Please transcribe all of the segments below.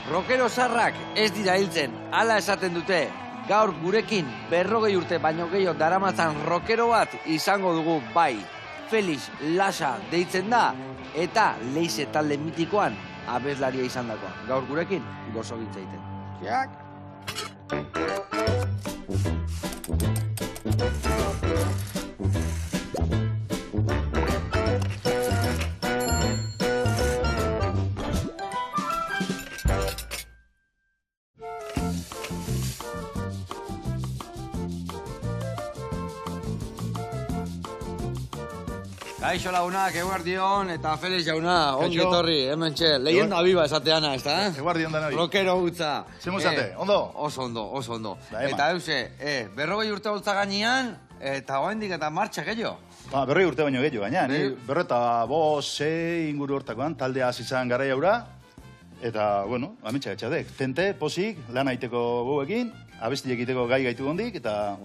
Rokero zarrak ez dira hiltzen, hala esaten dute. Gaur gurekin 40 urte baino gehiago daramatzan rokero bat izango dugu bai. Felix Lasa deitzen da eta Leize talde mitikoan abeslaria izan dakoa. Gaur gurekin gozo gintzaiten. Jak! Kaixo lagunak, eguardion, eta Felix jauna, ongi etorri, hemen txe, leyenda biba esateana, ez da? Eguardion da nabi. Rokero gutza. Zemuzate, ondo? Oso ondo, oso ondo. Da, eta euse, 40 urte holtza gainean, eta oendik eta martxa gehiago. 40 urte baino gehiago gaina, ni 45 inguru hortakoan, taldea hasi izan garai haura, eta, bueno, ametsa etxadek. Tente, posik, lan aiteko goguekin, abesti egiteko gai gaitu gondik, eta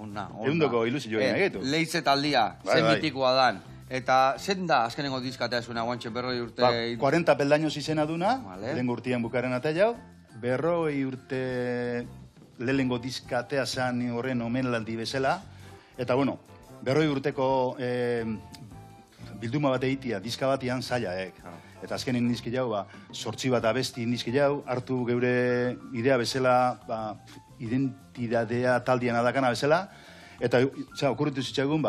eundoko ilusio egin egitu. Leize taldia, zen mitikoa dan. Eta zen da azkenengo diskatea zuena guantxe 40 urte... 40 peldaños izena duna, lehengo urtean bukaren ata jau, 40 urte lehengo diskatea zan horren omenaldi bezala, eta bueno, 40 urteko bilduma bat egitea, diska batian zailaek. Eta azkenen nizki jau, sortzi bat abesti nizki jau, hartu geure idea bezala, identidadea taldian adakana bezala, eta okurritu zitzagun,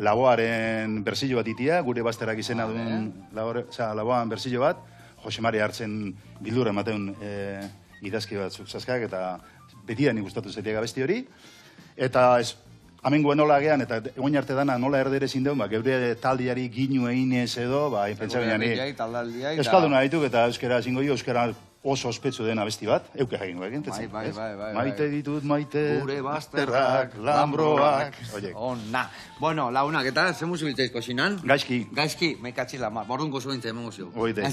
Laboaren berzillo bat itia, gure bazterak izena duen Laboan berzillo bat, Jose Mari hartzen bildura emateun idazki batzuk zazkak, eta betidan gustatu zetiak abesti hori. Eta amengoen nola gehan, eta egoin arte dana nola erdere zindeun, geure taldiari ginu eginez edo, pentsabinean euskalduna dituk eta euskara zingo jo, euskara oso ospetsu den abesti bat, euke jakingo egin, bai. Maite ditut, maite, gure bazterrak, lambroak. Ona. Bueno, lagunak, eta ze musu biltzeiz kosinan? Gaizki. Gaizki, mekatxila, borrun gozo gintzen emozio. Oide,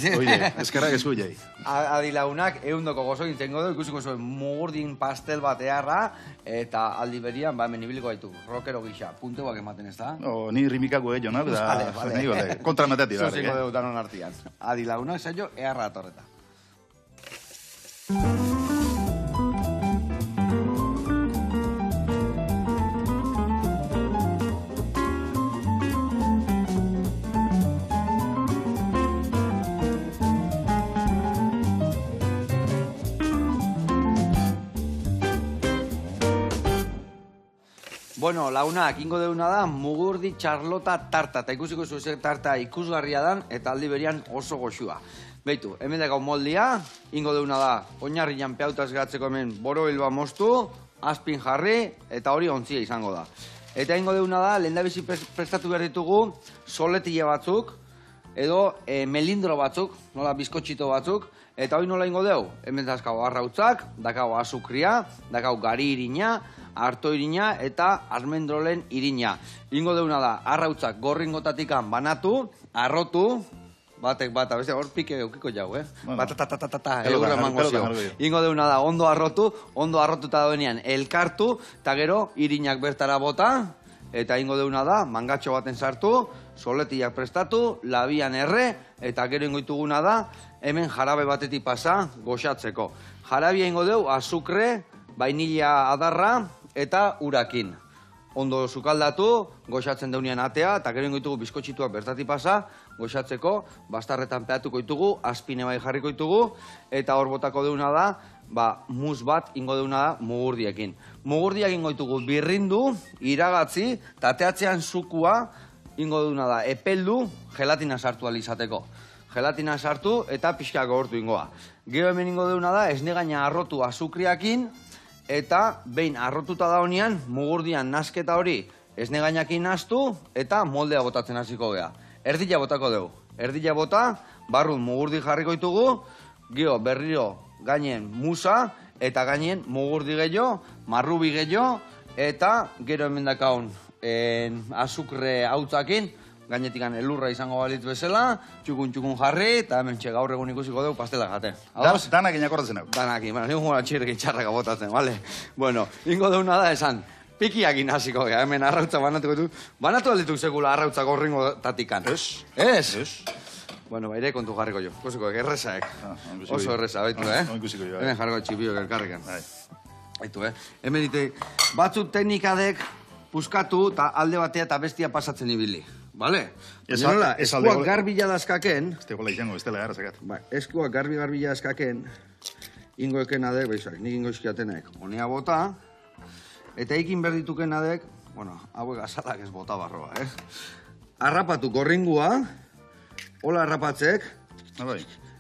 eskerrak esku jai. Adi lagunak, eundoko gozo gintzen godo, ikusiko zuen mugurdin pastel bat eharra, eta aldi berian, hemen ibiliko gaitu, rokero gisa, punteuak ematen ez da? Ni rimikako egin, no? Vale. Kontra mateti, barrik. Zuziko deu danon artian. Adi lagunak, zailo, eharra atorreta. Bueno, lagunak, ingo deuna da, mugurdi txarlota tarta, eta ikusiko zuze tarta ikusgarria dan, eta aldi berian oso goxua. Beitu, hemen dagau moldia, ingo deuna da, oinarrian peautaz gatzeko hemen borobilba moztu, azpin jarri, eta hori ontzia izango da. Eta ingo deuna da, lehendabizi prestatu behar ditugu, soletile batzuk, edo melindro batzuk, nola bizkotxito batzuk, eta hori nola ingo deu, hemen dazkau arrautzak, dakau azukria, dakau gari irina, harto irina eta almendrolen irina. Ingo deuna da, arrautzak gorringotatikan banatu, arrotu, batek bat, beste hor pike eukiko jau, Batatatata, eurra mangozio. Ingo deuna da, ondo arrotuta dauenean elkartu, eta gero irinak bertara bota, eta ingo deuna da, mangatxo baten sartu, soletiak prestatu, labian erre, eta gero ingo dituguna da, hemen jarabe batetik pasa, goxatzeko. Jarabia ingo deu, azukre, vainilla adarra, eta urakin. Ondo sukaldatu, goxatzen daunean atea, eta gero ingo ditugu bizkotxituak bertatik pasa, goxatzeko, bastarretan peatuko ditugu, azpine bai jarriko ditugu, eta hor botako deuna da, mus bat ingo deuna da mugurdiekin. Mugurdiak ingo ditugu birrindu, iragatzi, tateatzean zukua, ingo deuna da epeldu, gelatina sartu alizateko. Gelatina sartu eta pixka gogortu ingoa. Gero hemen ingo deuna da, esnegaina arrotu azukriakin, eta behin arrotuta daunean, mugurdian nasketa hori esnegainakin nastu, eta moldea botatzen hasiko gea. Erdila botako dugu. Erdila bota, barrun mugurdi jarriko ditugu, gero berriro gainen musa, eta gainen mugurdi gehiago, marrubi gehiago, eta gero hemen dakaun azukre hautzakin, gainetikan elurra izango balitz bezala, txukun jarri, eta hemen gaur egun ikusiko dugu pastela jaten. Danak inakordatzen hau. Danak, nigun txirrekin txarraka botatzen, bale? Bueno, ingo deuna da esan, pikiakin hasiko gea, hemen arrautza banatuko ditu. Banatu aldituk sekula arrautza gorringo tatikan. Ez. Ez? Bueno, baire kontu jarriko jo. Ikusiko, errezaek. Ikusiko Oso jo. erreza, baitu, eh? Ikusiko jo, Hemen jarriko txipiok elkarrekan. Bai. Baitu, Hemen dite, batzuk teknikadek puskatu eta alde batea eta bestia pasatzen ibili. Bale? Nola, eskuak garbila dazkaken... Ez tegoela izango, ez dela errazakat. Ba, eskuak garbila dazkaken, ingo eken adek, baizuak, nik ingo eskiatenek, honea bota, eta ikin berdituken adek, bueno, hauek azalak ez bota barroa, Arrapatu gorringua, hola arrapatzek,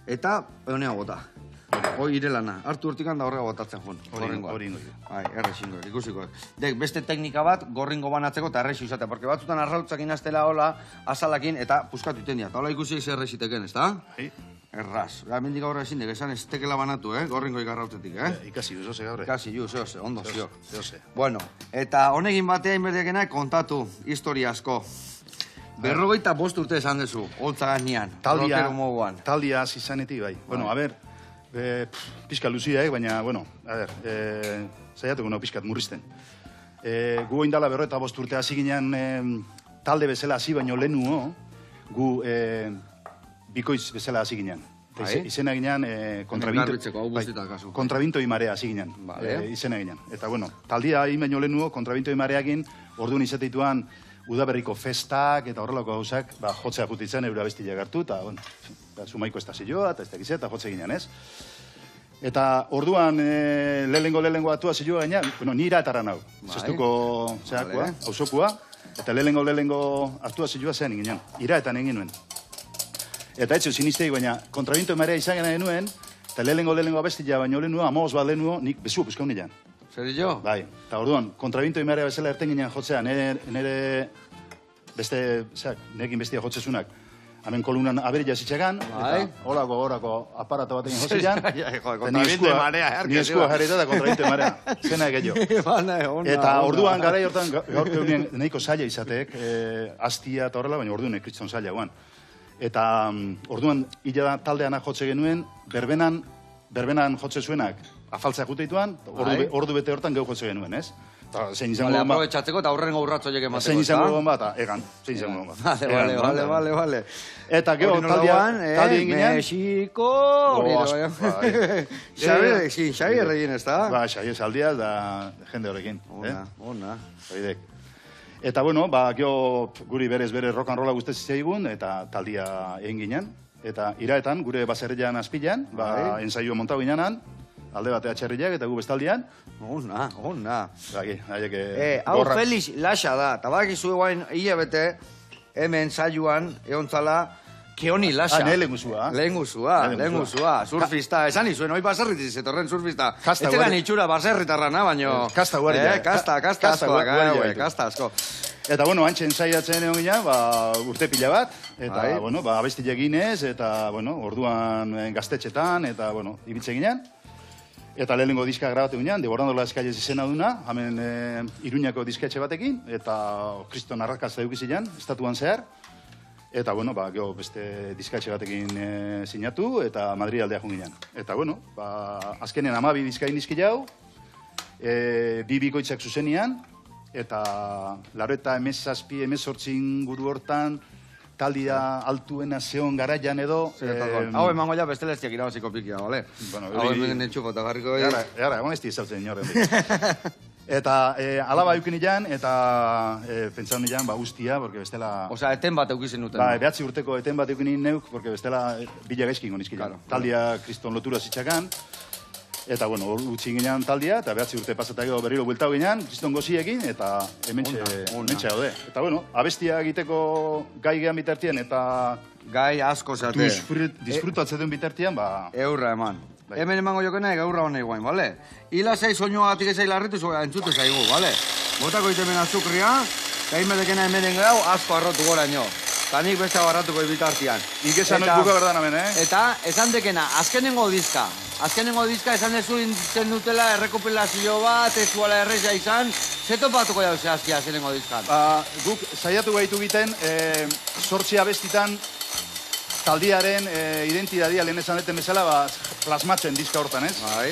eta honea bota. Hoi irelana, hartu urtikan da horrega botatzen jun, gorringoa. Hori ingo. Bai, errexingo, ikusiko. Dek, beste teknika bat, gorringo banatzeko eta errexi izatea, porque batzutan arrautzak inaztela hola, azalakin, eta puskatu iten dira. Eta hola ikusi zer errexiteken, ez da? Bai. Erraz. Mendik aurra ezin dek, esan ez tekela banatu, gorringo ikarrautzetik, Ikasi duzoze gaur. Ikasi ju, zehose, ondo zio. Zehose. Bueno, eta honegin batea inberdiakena kontatu, historia asko. 45 urte esan dezu, holtza gaznian, rockero moguan. Taldia zizanetik, bai. Bueno, a ber, pixka luziaek, baina, bueno, a ber, zaiatuko no pixkat murrizten. Gu oindala 45 urte hasi ginean talde bezala hasi baino lehenuo, gu bikoitz bezala hasi ginean. Izena ginean kontrabinto imarea hasi ginean, izena ginean. Eta, bueno, taldia hain baino lehenuo, kontrabinto imareakin, orduan izateituan udaberriko festak eta horrelako gauzak, jotzea putitzen eura bestilak hartu, eta, bueno, sumaiko estazioa, eta ez da gizia, eta jotze ginean, ez? Eta orduan lehenengo atua zioa gaina, bueno, nira etarra nau. Zestuko zeakua, hausokua, eta lehenengo atua zioa zean ginean. Iraetan egin nuen. Eta etxo sinistei, baina kontrabinto emarea izan gana genuen, eta lehenengo abestia baino lehenua, amoz bat lehenua, nik bezu puzkaun nilan. Zer jo? Bai, eta orduan, kontrabinto emarea bezala erten ginean jotzea, nire beste, nekin bestia jotzezunak, hemen kolunan aberila zitzagan, eta horako aparato batekin jotzean, ni eskua jarrita eta kontrabinto emarea, zena egeio. Eta orduan garai hortan, gaur keunien nahiko zaila izateek, hastia eta horrela, baina orduan kriston zaila guan. Eta orduan, hila taldeanak jotze genuen, berbenan jotze zuenak, afaltzea juteituan, ordu bete hortan geu jotze genuen, ez? Zein izango bat. Aprobetxatzeko eta aurrengo urratzo jeke mateko, zein izango bat, egan, zein izango bat. Vale. Eta gero taldia inginean... Mexiko... Xabi erregin, ez da? Ba, Xabi esaldia da jende horrekin. Ona. Eta, bueno, gero guri berez rock and rolla guztez zaigun, eta taldia egin ginen. Eta iraetan, gure baserrian azpilan, ensaio montau ginenan, alde batea txerriak eta gu bestaldian. Ona. Hau Felix Laxa da, eta bakizu eguain hilabete, hemen saioan, eontzala, Keoni Laxa. Lehenguzua, surfista. Esan izuen, hoi baserritiz, etorren surfista. Etzegan itxura baserritarrana, baino... Kasta guardia. Kasta asko. Eta, bueno, antxe ensaiatzen egon gina, urte pila bat, eta, bueno, abestilek eginez, eta, bueno, orduan gaztetxetan, eta, bueno, ibitze ginean. Eta lehenengo diska grabatu ginean, Deborando las calles izena duna, hemen Iruñako disketxe batekin, eta kriston arrakazta eukizilean, estatuan zehar. Eta, bueno, gero beste diskatxe batekin sinatu, eta Madrid aldea junginan. Eta, bueno, azkenean 12 diskain dizki jau, bi bikoitzak zuzenian, eta Lareta emezortzin guru hortan, taldia altuena zeon garaian edo... Hau emango ja bestela ez diak irabaziko pikia, bale? Hau hemen entxufo eta garriko... Gara, egon ez di izautzen inoren. Eta alaba eukin ilan, eta pentsaun ilan, ustia, porque bestela... Osa, eten bat eukizen duten. Behatzi urteko eten bat eukin neuk, porque bestela bila gaizkin gonizkilan. Taldia kriston lotura zitzakan, eta, bueno, utzi ginean taldia, eta behatzi urte pasatako berriro bueltau ginean, kriston goziekin, eta hementxe haude. Eta, bueno, abestia egiteko gai gehan bitartien, eta... Gai asko zate. Disfrutatzen duen bitartian, Eurra eman. Hemen emango jokena gaurra honei guain, bale? Hila zei soinua gatik ezai larritu, entzute zaigu, bale? Botako itemen azukria, gain bedekena hemen grau, asko arrotu gora nio. Eta nik beste barratuko ibitartian. Ikesan hori buka berdan hemen, Eta esan dekena, azkenengo diska. Azkenengo diska esan dezu intzen dutela errekopilazio bat, ez zuala erreza izan. Zeto batuko jau zehazkia azkenengo diskan? Guk saiatu gaitu giten, 8 abestitan, taldiaren identidadia lehen esan deten bezala, plasmatzen diska hortan, ez? Bai.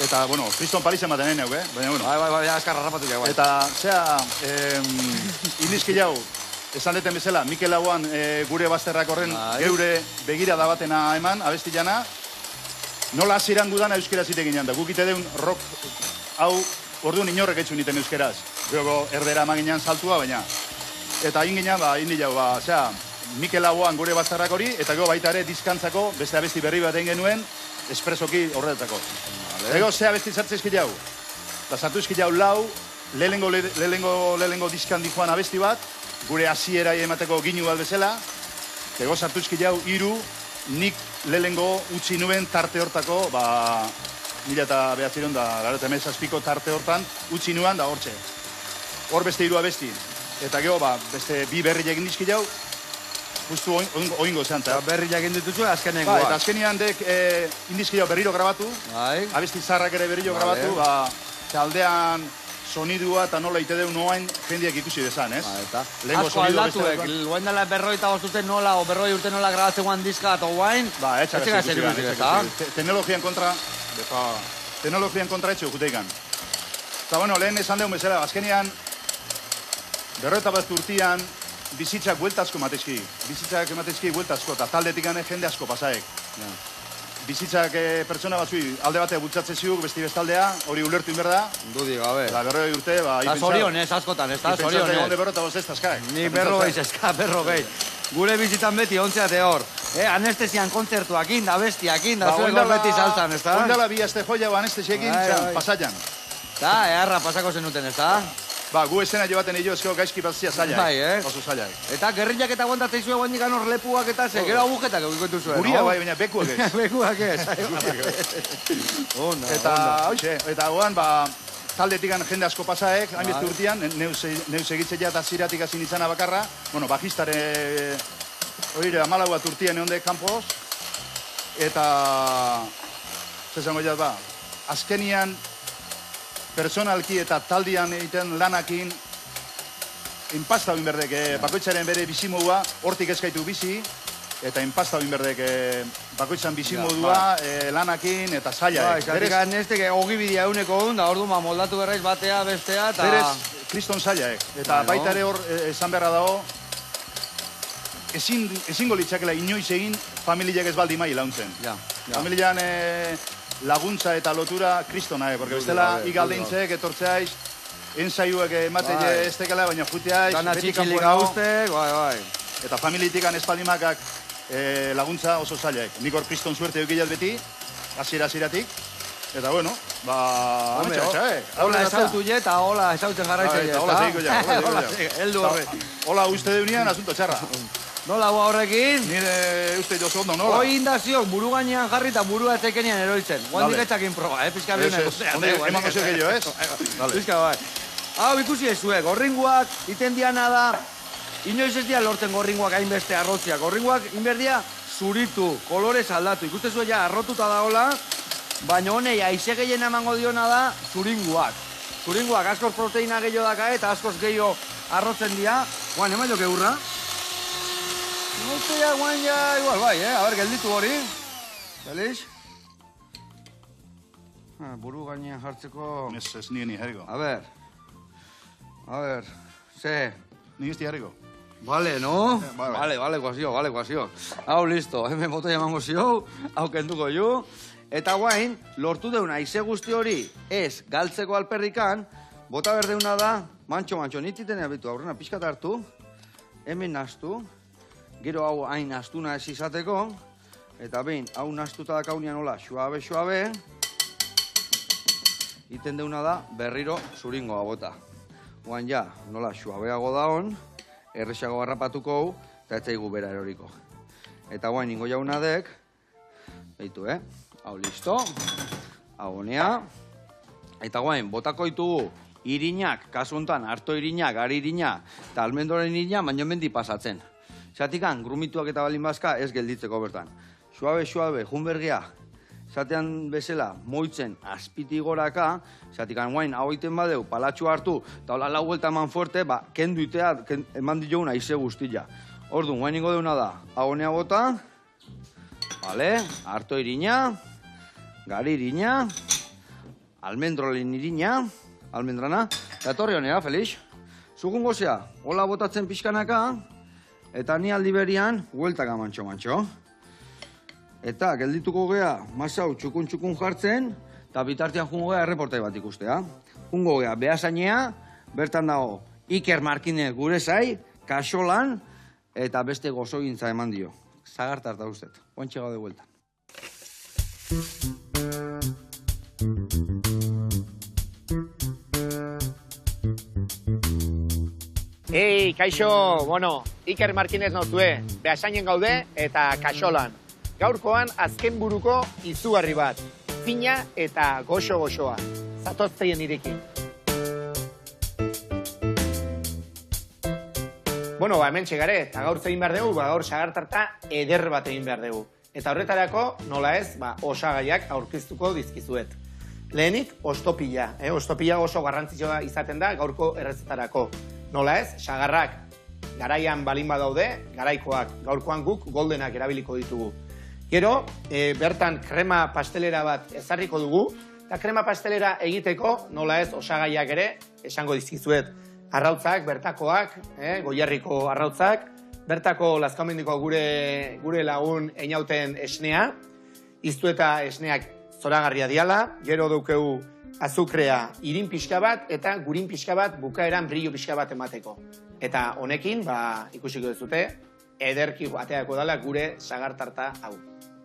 Eta, bueno, Kriston Parisen baten baina, bueno. Bai, azkarra rapatu jau. Eta, indizki jau, esan deten bezala, Mikel Lauan gure bazterrak horren geure begirada batena eman, abesti jana, nola hasieran gudan euskeraz iteginan da. Guk ite deun rock hau orduan inorrek etxun iten euskeraz. Gero erdera maginan saltua, baina. Eta egin ginen, indi jau, osea, Mikel Lauan gure bazterrak hori, eta gero baita ere diskantzako, beste abesti berri bat egin genuen, espresoki horretako. Ego, ze abesti sartze eski jau. Da sartu eski jau lau, lehengo diskan dijoan abesti bat, gure hasierai emateko ginu bat bezala, ego sartu eski jau hiru, nik lehengo utzi nuen tarte hortako, 1900 da, 1997ko tarte hortan, utzi nuen da hortxe. Hor beste hiru abesti. Eta gero, beste bi berri egin dizki jau, justu oingo zean. Berri egin dituzu, azkenengoa. Eta azkenean dek indizki jau berriro grabatu, abesti zarrak ere berriro grabatu, aldean sonidua eta nola ite deun noain jendiak ikusi dezan, ez? Asko aldatuek, guain dela 50 urte nola, o 40 urte nola grabatzen guan diska eta guain, etxega zer ikusi, eta? Teknologian kontra etxo juteikan. Eta bueno, lehen esan deun bezala, azkenean, 50 urtean, bizitzak bueltazko matezki. Bizitzak matezki bueltazko, eta taldetik gane jende asko pasaek. Bizitzak pertsona batzui alde batea bultzatzen ziuk, besti bestaldea, hori ulertu inberda. Dudik, gabe. Eta 40 urte, Eta zorionez, askotan, ez da, zorionez. Ipentzatzen gonde berrota bost ez tazkaik. Ni berrogeiz eska, berrogei. Gure bizitan beti ontzeate hor. Anestesian kontzertuakin, da bestiakin, da zueko beti saltzan, ez da? Ondala bi azte joia anestesiekin, pasaian. Da, eharra pasako zenuten, ez da? Gu esena joaten egio ezko gaizki batzia zailak. Oso zailak. Eta gerriak eta guantatzen zuen guandik anor lepuak eta ze, gero agujetak egiten zuen, no? Guria bai, baina bekuak ez. Bekuak ez. Eta, hoxe, eta guan, taldetik jende asko pasaek, hainbeste urtean, neuz egitzea eta ziratik hasi nintzana bakarra, bueno, bajistare, oire, 14 bat urtean egon dek kanpoz, eta, zezango jat azkenian, personalki eta taldian egiten lanakin inpasta hori berdek, bakoitzaren bere bizimodua, hortik eskaitu bizi, eta inpasta hori berdek bakoitzan bizimodua, lanakin eta zaila. Zatik anestek ogibidea euneko hon, da ordu moldatu berraiz batea, bestea, eta... Berez, kriston zaila, eta baita ere hor esan beharra dago, ezingo litzakela inoiz egin familiak ez baldi mai launtzen. Familian laguntza eta lotura kristona, porque bestela igaldeintzek, etortzeaiz, ensaiuek ematen ez tekela, baina juteaiz, beti kanpoen gauztek, bai. Eta familitikan espaldimakak laguntza oso zailak. Nik hor kriston suerte eukilat beti, hasieratik. Eta bueno, hola esautu eta hola esautzen jarraitzen. Hola zeiko ja, heldu horre. Hola uste deunian, asunto txarra. Nola hua horrekin? Nire uste jozo ondo, nola? Hoi indaziok, buru gainean jarri eta burua etekenian eroitzen. Guandik etxakin proba, pizka bihune. Eman gozio gehiago, ez? Pizka bai. Hau, ikusi ezuek, gorringuak, iten diana da, inoiz ez dia lortzen gorringuak hainbeste arrotziak. Gorringuak inberdia zuritu, kolorez aldatu. Ikuste zuen ja, arrotuta daola, baina honei aize gehien emango diona da zuringuak. Zuringuak askoz proteina gehiago daka eta askoz gehiago arrotzen dia. Guan, eman joke hurra. Noltea guan ja, igual bai, a ber, gelditu hori. Feliz? Buru gainean jartzeko... Ez nien jarriko. A ber, ze... Ni ez jarriko. Vale, no? Vale, guazio. Hau, listo, hemen botoi emango zio, hau kenduko ju. Eta guain, lortu deuna aize guzti hori ez galtzeko alperrikan, bota berdeuna da, mantxo, nititen abitu, aurrena pixkat hartu, hemen nastu, gero hau hain nastuna ez izateko, eta behin, hau nastuta dakaunian hola, suabe, iten deuna da, berriro zuringoa bota. Guain ja, nola, suabeago da hon, erresago garrapatuko, eta ez zaigu bera eroriko. Eta guain, ingo jaunadek, behitu, hau listo, hau honea, eta guain, botako ditugu irinak, kasu honetan, harto irinak, ari irinak, eta almendoren irinak, baino mendi pasatzen. Zatikan, grumituak eta balin bazka, ez gelditzeko bertan. Suabe, junbergia, zatean bezala, moitzen azpiti goraka, zatikan guain, hau iten badeu, palatxu hartu, eta hola lau vuelta eman fuerte, kendu itea, eman dio aize guztia. Orduan, guain ingo deuna da, hau honea bota, vale, harto irina, gari irina, almendrolen irina, almendrana, eta torri honea, Felix. Zugun gozea, hola botatzen pixkanaka, eta ni aldi berian, hueltaka mantxo. Eta geldituko gea, masau txukun jartzen, eta bitartean jungo gea erreportai bat ikustea. Jungo gea, behasainea, bertan dago Iker Markinez gure zai, kaxolan, eta beste gozogintza eman dio. Zagartar da ustet, oantxe gaude bueltan. Ei, kaixo, bueno, Iker Markinez nozue, behasainen gaude eta kaxolan. Gaurkoan azken buruko izugarri bat, fina eta goxo-goxoa. Zatozteien irekin. Bueno, hemen txegare, eta gaur zegin behar dugu, gaur sagartarta eder bat egin behar dugu. Eta horretarako, nola ez, osagaiak aurkeztuko dizkizuet. Lehenik, ostopila. Ostopila oso garrantzitsua izaten da gaurko errezetarako. Nola ez, sagarrak garaian balin badaude, garaikoak, gaurkoan guk goldenak erabiliko ditugu. Gero, bertan krema pastelera bat ezarriko dugu, eta krema pastelera egiteko, nola ez, osagaiak ere, esango dizkizuet. Arrautzak, bertakoak, Goierriko arrautzak, bertako Lazkaomendiko gure lagun einauten esnea, iztu eta esneak zoragarria diala, gero daukegu azukrea irin pixka bat eta gurin pixka bat bukaeran brillo pixka bat emateko. Eta honekin, ikusiko duzute, ederki ateako dela gure sagartarta hau.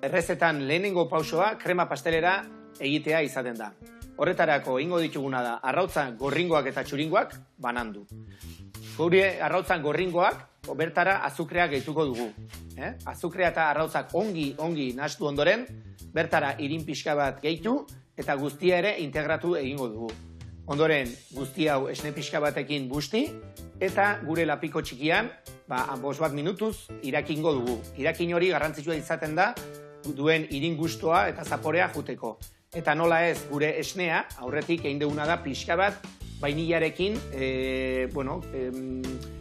Errezetan lehenengo pausoa krema pastelera egitea izaten da. Horretarako ingo dituguna da arrautza gorringoak eta txuringoak banandu. Gure arrautzan gorringoak bertara azukrea gehituko dugu. Azukrea eta arrautzak ongi nahastu ondoren, bertara irin pixka bat gehitu eta guztia ere integratu egingo dugu. Ondoren guzti hau esne pixka batekin busti eta gure lapiko txikian 5 minutuz irakingo dugu. Irakin hori garrantzitsua izaten da duen irin gustoa eta zaporea juteko. Eta nola ez gure esnea aurretik egin duguna da pixka bat vainilarekin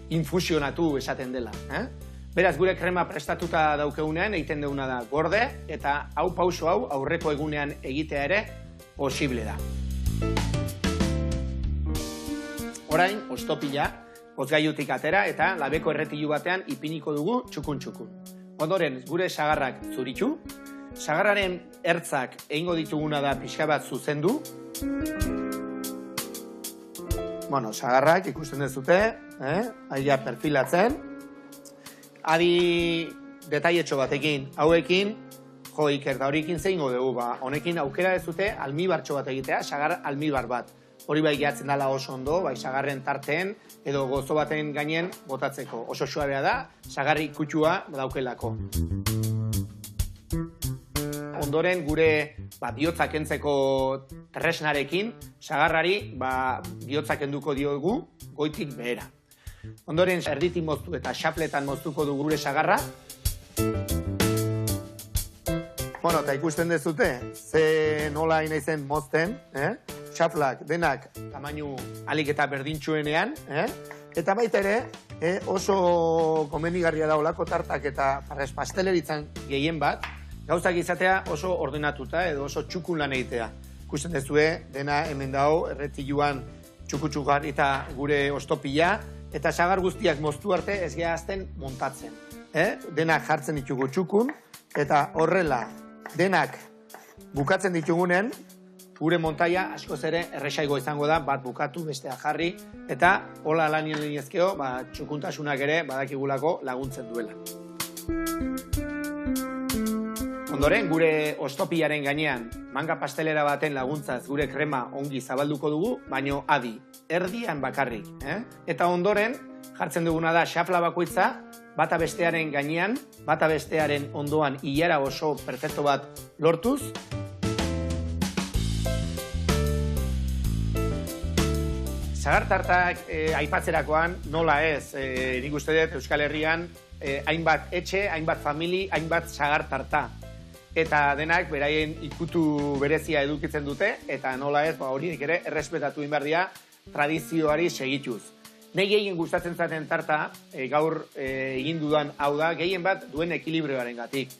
infusionatu esaten dela. Beraz, gure krema prestatuta daukegunean egiten duguna da gorde eta hau pauso hau aurreko egunean egitea ere posible da. Orain, ostopila, hozgailutik atera eta labeko erretilu batean ipiniko dugu txukun-txukun. Ondoren, gure sagarrak zuritu, sagarraren ertzak egingo dituguna da pixka bat zuzendu. Bueno, sagarrak ikusten dezute, aia perfilatzen. Adi detailetxo batekin, hauekin, Iker, da horiekin zeingo dugu, honekin aukera dezute almibartxo bat egitea, sagar almibar bat. Hori bai gehatzen dela oso ondo, bai sagarren tarteen edo gozo baten gainen botatzeko. Oso suabea da, sagarri kutsua daukelako. Ondoren gure bihotzak kentzeko tresnarekin, sagarrari bihotzak kenduko diogu goitik behera. Ondoren erditik moztu eta xapletan moztuko du gure sagarra. Bueno, eta ikusten dezute, ze nola ina izen mozten, xaflak denak tamainu alik eta berdintxuenean, eta baita ere oso komenigarria da olako tartak eta pasteleritzan gehien bat, gauzak izatea oso ordenatuta edo oso txukun lan egitea. Ikusten dezue, dena hemen dago, erretiluan txukutxugar eta gure ostopila, eta sagar guztiak moztu arte ez gehazten montatzen. Denak jartzen ditugu txukun, eta horrela denak bukatzen ditugunen, gure montaia askoz ere erresaigo izango da, bat bukatu, bestea jarri, eta hola lanien liniezkeo, txukuntasunak ere badakigulako laguntzen duela. Ondoren, gure ostopilaren gainean, manga pastelera baten laguntzaz gure krema ongi zabalduko dugu, baino adi, erdian bakarrik. Eta ondoren, jartzen duguna da xafla bakoitza, bata bestearen gainean, bata bestearen ondoan ilara oso perfecto bat lortuz. Sagartartak aipatzerakoan, nola ez, nik uste dut Euskal Herrian, hainbat etxe, hainbat famili, hainbat sagartarta. Eta denak beraien ikutu berezia edukitzen dute, eta nola ez, horiek ere errespetatu inberdia tradizioari segituz. Nei gehien gustatzen zaten tarta, gaur egin dudan hau da, gehien bat duen ekilibrioaren gatik.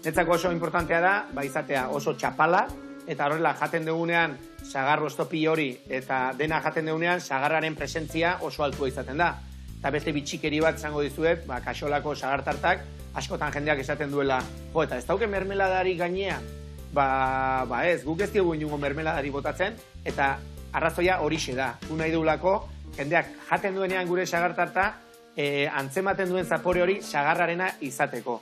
Netzako oso importantea da, izatea oso txapala, eta horrela jaten dugunean sagar ostopi hori eta dena jaten dugunean sagarraren presentzia oso altua izaten da. Eta beste bitxikeri bat izango dizuet, kaxolako sagartartak, askotan jendeak esaten duela, jo, eta ez dauke mermeladari gainean, ez, guk ez diogu inungo mermeladari botatzen, eta arrazoia horixe da. Du nahi dugulako, jendeak jaten duenean gure sagartarta, antzematen duen zapore hori sagarrarena izateko.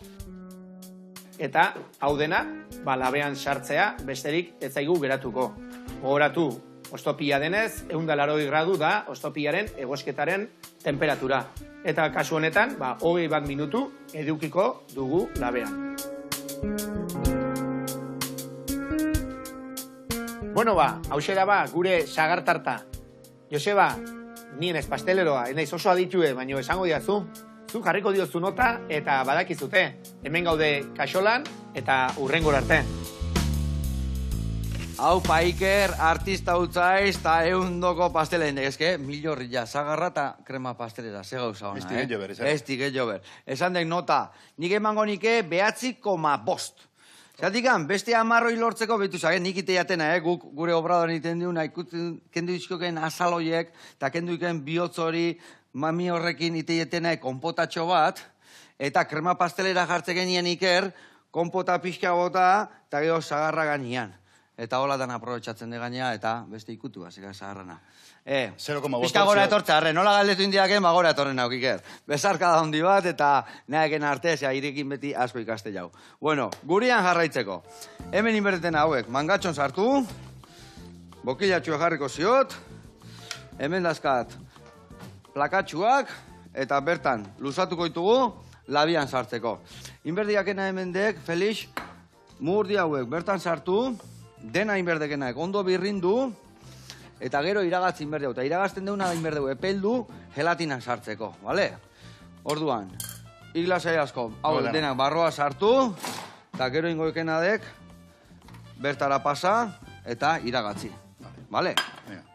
Eta, hau dena, labean sartzea, besterik ez zaigu geratuko. Gogoratu, ostopia denez, 180 gradu da ostopiaren egosketaren temperatura. Eta kasu honetan, 21 minutu edukiko dugu labean. Bueno, hauxe da gure sagartarta. Joseba, nien ez pasteleroa, ez naiz oso aditue, baina esango diazu. Zu jarriko diozu nota eta badakizute. Hemen gaude kaxolan eta hurrengora arte. Hau Iker, artista utzaiz, eta eundoko pastelen. Ezke, milorria, zagarra eta krema pastelera, ze gauza hona, Ez diget jober, Ez diget jober. Esan dek nota, nik emango nike 9,5. Zatikan, beste amarroi lortzeko, betu zagen, nik ite jatena, guk gure obradoren iten diuna, kendu izkoken azaloiek, eta kendu iken bihotz hori, mami horrekin ite jatena, konpotatxo bat, eta krema pastelera jartze genien Iker, konpota pixka bota, eta gero zagarra gainean. Eta hola dan aprobetxatzen de gainea, eta beste ikutu, zika zagarrana. 0,5 Pixka gora etortza, nolgaldetu indiaken, gora etorren hauk, Iker. Bezarka da hondi bat, eta nahaken arte, irekin beti asko ikaste jau. Bueno, gurian jarraitzeko. Hemen inberdeten hauek, mangatxon sartu, bokilatxua jarriko ziot, hemen dazkat plakatxuak, eta bertan luzatuko ditugu labian sartzeko. Inberdiakena hemen dek, Felix, mugurdi hauek bertan sartu, dena inberdekenak ondo birrindu, eta gero iragatzi inberdeu. Eta iragazten deuna inberdeu epeldu gelatinan sartzeko, bale? Orduan, iglasai asko, hau denak barroa sartu, eta gero ingoikena dek, bertara pasa, eta iragatzi, bale?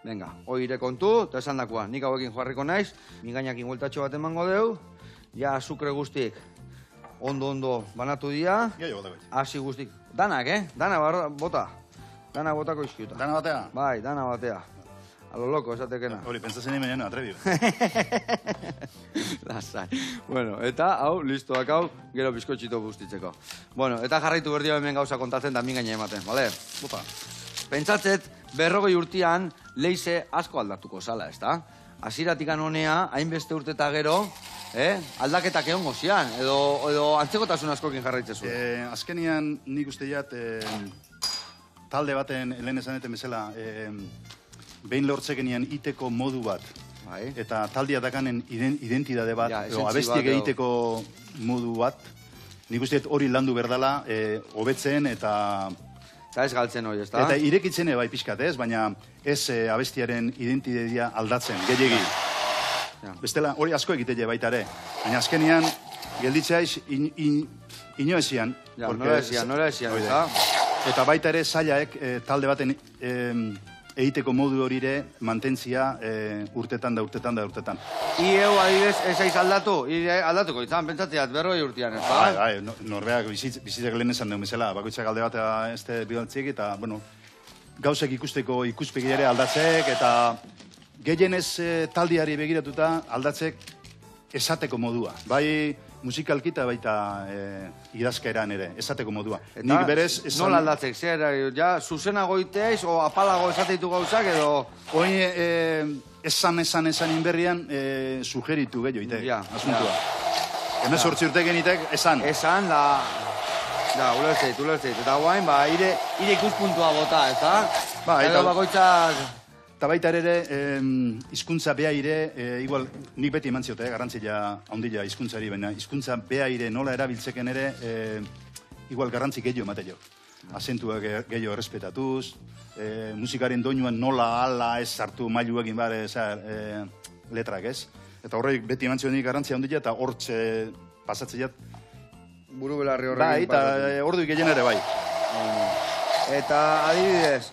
Venga, hoi ire kontu, eta esan dakoa, nik hauekin joarriko naiz, mingainakin hueltatxo bat emango deu, ja azukre guztik ondo banatu dira, hasi guztik, danak, dana bota. Dana botako izkiuta. Dana batea? Bai, dana batea. A lo loco, esatekena. Hori, pentsatzen egin atrebio. Lasai. Bueno, eta hau, listoak hau, gero bizkotxito bustitzeko. Bueno, eta jarraitu berdio hemen gauza kontatzen da min gaine ematen, bale? Opa. Pentsatzet, 40 urtean leize asko aldatuko zala, ezta? Hasiratikan honea, hainbeste urte eta gero, aldaketak egon gozian, edo antzekotasun askokin jarraitzezu. Azkenian nik uste jat, talde baten, lehen esaneten bezala, behin lortzekenian iteko modu bat, eta taldea dakanen identidade bat, edo abestiek egiteko modu bat, nik uste hori landu berdala, hobetzen eta... Eta ez galtzen hori, ez da? Eta irekitzen bai pixkat ez, baina ez abestiaren identidadia aldatzen, gehiagi. Bestela, hori asko egitele baita ere. Baina azkenian, gelditzea ino esian. Ja, nola esian, ez da? Eta baita ere zailaek talde baten egiteko modu hori ere mantentzia urtetan. Ieu adibidez ez aiz aldatu? Aldatuko izan, pentsatzeat, 40 urtean, ez da? Bai, norbeak bizitzak lehen esan dugu bezala, bakoitzak alde bat ez bidaltzik, eta, bueno, gauzek ikusteko ikuspegi ere aldatzek, eta gehienez taldiari begiratuta aldatzek esateko modua. Bai, musikalki eta baita idazkeran ere, esateko modua. Nik berez... Nola aldatzek, zer, ja, zuzenago iteiz, o apalago esateitu gauzak, edo... Oin, esan inberrian, sugeritu gehiago itek, asuntua. Hemen sortzi urte genitek, esan. Esan, da, ulertzeit. Eta guain, ire ikuspuntua bota, ez da? Ba, eta bakoitzak... Eta baita ere, hizkuntza behaire, igual, nik beti eman ziote, garrantzia handila hizkuntzari, baina hizkuntza behaire nola erabiltzeken ere, igual garrantzi gehiago emate jo. Azentuak gehiago errespetatuz, musikaren doinuan nola ala ez hartu mailu egin bare, letrak ez. Eta horrek beti eman ziote garrantzia handila, eta hortze pasatzea. Buru belarri horrekin. Bai, eta ordu gehien ere bai. Eta adibidez,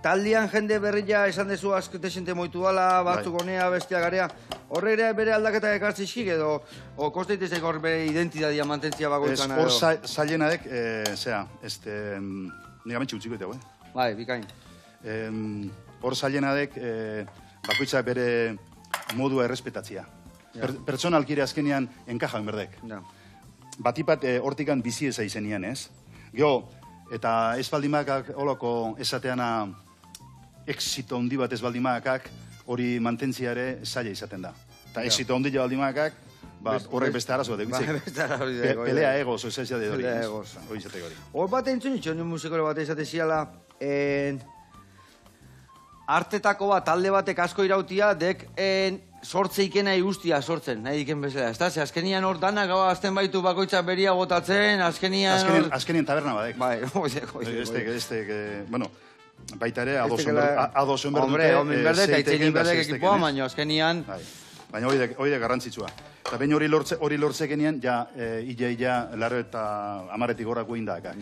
taldian jende berria esan dezu azkete xente moitu dala, batzuk honea, bestia garea. Horre ere bere aldaketa ekartzizkik edo, o kosteitezek hor bere identidadia mantentzia bagoitzana edo? Hor zailenadek, nire amentsi utziko eta, Bai, bikain. Hor zailenadek, bakoitzak bere modua errespetatzia. Pertsonalkire azkenean enkaja berdek. Batipat hortikan bizi eza izenian, ez? Gio, eta ez baldimakak holoko esateana exito handi bat ez baldimakak hori mantentziare zaila izaten da. Eta exito handi baldimakak horrek beste arazo bat egitzik. Pelea egoz, oz ez jade hori. Pelea egoz. Hori izateko hori. Hor bat entzun itxo, nien musikore bat izate ziala, artetako bat, talde batek asko irautia, dek sortzeikena iguztia sortzen, nahi diken bezala. Ez da, ze azkenian hor danak azten baitu bakoitzak beria botatzen, azkenian... Azkenian taberna badek. Bai, bueno, baita ere, adosun berdute... Hombre, homin berdek, aitzinin berdek ekipoa, baina azkenian... Baina hori da garrantzitsua. Eta behin hori lortzekenean, ja, ia, larro eta amaretik horako indakak.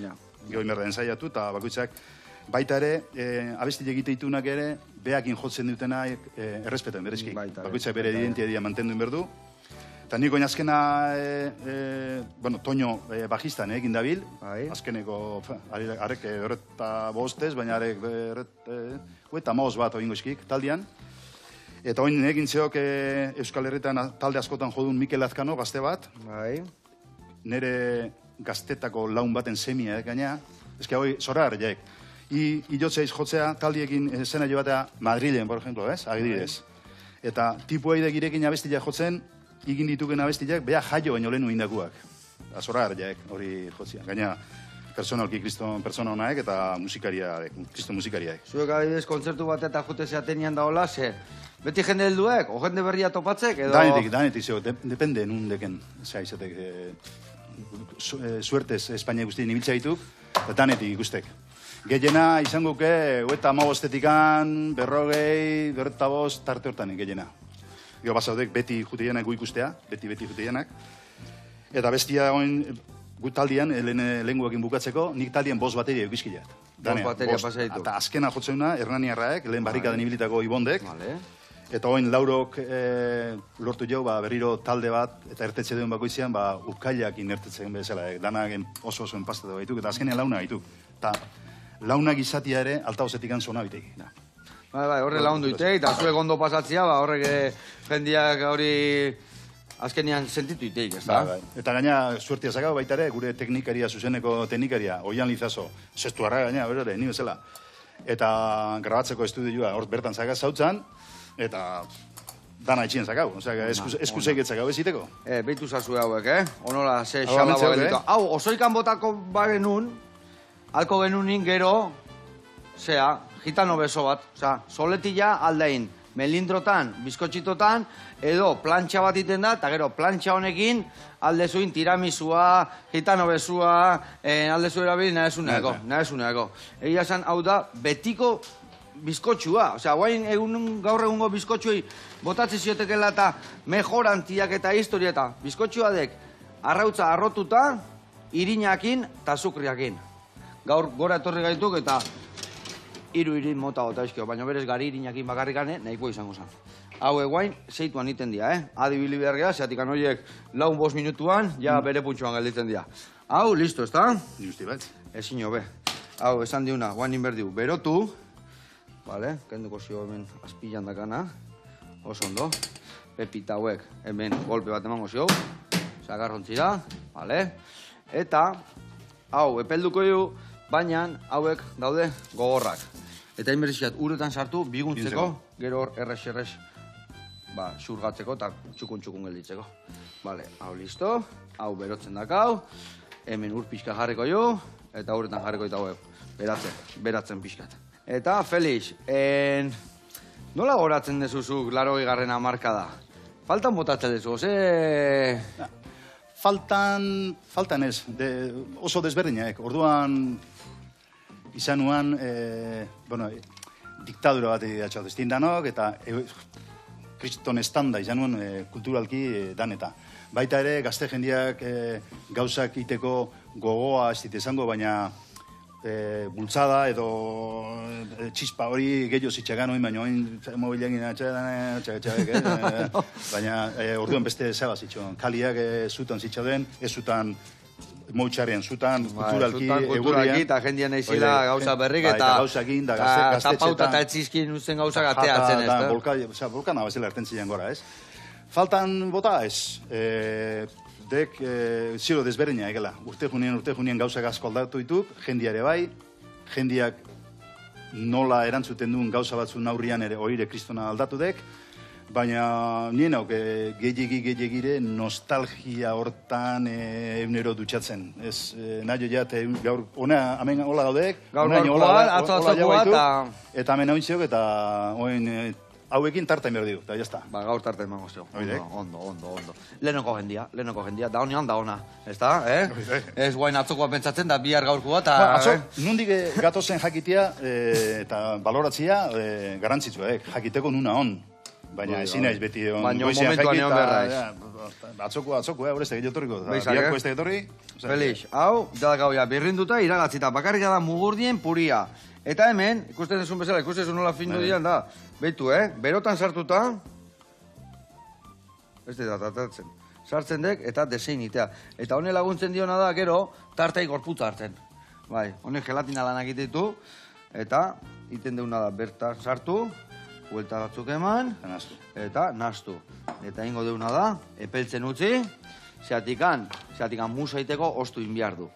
Gehoi merda ensaiatu, eta bakoitzak, baita ere, abesti egite ditunak ere, behakin jotzen dutena errespetan, berezki. Bakoitzak bere identitatea mantendu berdu. Eta niko azkena, Toño bajistan egin dabil, azkeneko, arek horreta bostez, baina arek eta maoz bat oingo eskik, taldean. Eta oin egin zeok Euskal Herritan talde askotan jodun Mikel Azkano, gazte bat. Nere gaztetako laun baten semia, gaina. Ez que hoi, zorra jaek. Ilotzeiz jotzea, taldiekin zena jo batea Madrilen, por ejemplo, ez? Agididez. Eta tipu haide girekin abestiak jotzen, egin dituken abestiak, beha jaio baino lehenu indakuak. Zorra jaek, hori jotzea. Gaina, personalki kriston persona honaek eta kriston musikariaek. Zuek adibidez kontzertu bat eta jote zeatenian daola, ze beti jende helduek, o jende berria topatzek, edo... Danetik, zeo, depende nundeken, zera izatek, suertez Espainia guztien ibiltzea dituk, danetik ikustek. Gehiena izangoke, eta amabostetikan, 40, 45, tarte hortan gehiena. Gero basaudek beti juteianak gu ikustea, beti juteianak. Eta bestia oin, gu taldian, lehenguakin bukatzeko, nik taldian bost bateria eukizkileat. Bost bateria pasaitu. Eta azkena jotzeuna, Hernaniarraek, lehen barrikaden ibilitako ibondek. Eta oin laurok lortu jau, berriro talde bat, eta ertetze duen bakoitzean, ukailak inertetzen bezala. Danak oso enpastatu gaituk, eta azkenean launa gaituk. Eta launak izatia ere, altaozetikan zona bitek. Bai, horre laundu itek, eta zuek ondo pasatzea, horrek jendiak hori azkenean sentitu itek, ez da? Eta gaina, suertia zakau baita ere, gure teknikaria, zuzeneko teknikaria, Oian Lizaso, zestu harra gaina, berore, ni bezala. Eta grabatzeko estudioa, hor bertan zakaz zautzan, eta dana etxien zakau, osea, eskusek etzakau eziteko. Beitu zazue hauek, Onola, ze xalaba gelito. Hau, osoikan botako bagenun, alko genunin gero, zea, gitano beso bat, osea, soletila aldain, melindrotan, bizkotxitotan, edo plantxa bat iten da, eta gero plantxa honekin aldezuin tiramisua, gitano besua, aldezu erabili nahezuneako. Egia esan, hau da, betiko bizkotxua. Osea, guain gaur egungo bizkotxuei botatzi ziotekela eta mejorantiak eta historia eta bizkotxua dek arrautza arrotuta, irinakin eta azukriakin. Gaur gora etorri gaituk eta irin mota gota izkio, baina berez gari irinakin bakarrikane nahiko izango zen. Hau guain, zeituan iten dia, Adibili behar geha, zeatikan horiek laun 5 minutuan, ja bere puntxuan galditzen dia. Hau, listo, ez da? Justi bat. Ezin jo, be. Hau, esan diuna, guain inberdiu, berotu, vale, kenduko zio hemen azpilan dakana, oso ondo, pepita hauek hemen golpe bat emango zio, zagarrontzira, vale, eta, hau, epelduko du, baina hauek daude gogorrak. Eta inberdiziat, uretan sartu, biguntzeko, gero hor errex, xurgatzeko eta txukun gelditzeko. Vale, hau listo, hau berotzen dakau, hemen ur pixka jarriko jo, eta uretan jarriko eta hauek, beratzen pixkat. Eta, Felix, nola goratzen dezuzuk 80. hamarkada? Faltan botatzen dezu, ze... Faltan ez, oso desberdinak. Orduan, izanuan, diktadura bat atxatu estindanok, eta kriston estanda izanuan kulturalki daneta. Baita ere, gazte jendiak gauzak iteko gogoa ez dit izango, baina bultzada edo txispa hori gehiago zitxagan oin, baina oin mobilean txak, baina orduan beste zeba zitxoan. Kaliak zutan zitxaden, ez zutan moutxarrean zutan, kulturalki, kulturalki, egurrian. eta jendian eizila gauza berrik, eta gauzak da gaztetxetan. Tapauta eta etzizkin usten gauzak ateatzen ez, da? Volkana bezala erten zilean gora, ez? Faltan bota, ez? Dek, ziro desberdina egela. Urte junien gauzak asko aldatu dituk, jendiare bai, jendiak nola erantzuten duen gauza batzun aurrian ere oire kristona aldatu dek, baina nien hauk gehiagire nostalgia hortan eunero dutxatzen. Ez, nahi jat, gaur, hona, hemen hola gaudek, eta hemen hau intziok, eta hauekin tartain behar digu, eta jazta. Ba, gaur tartain mango zeo. Ondo. Lehenoko jendia, da honean da ona, ez da, Ez guain atzokoa pentsatzen da bihar gaurkoa, eta... Atzo, nundik gatozen jakitea eta baloratzia garantzitsua, jakiteko nuna on. Baina ezin naiz beti momentuan egon berra. Atzoko, horrezte gehiatorriko. Biharko ez gehiatorri. Felix, hau, gauia, birrinduta iragatzita, bakarrik da mugurdien puria. Eta hemen, ikusten dezun bezala, ikusten dezun nola findu dian da. Beitu, berotan sartuta, ez da tratatzen, sartzen dek eta desein itea. Eta honen laguntzen diona da, gero, tartai gorputza hartzen. Bai, honen gelatina lanak ditu, eta iten deuna da, bertan sartu, buelta batzuk eman, eta nastu. Eta ingo deuna da, epeltzen utzi, zeatikan musa iteko ostu inbiar du.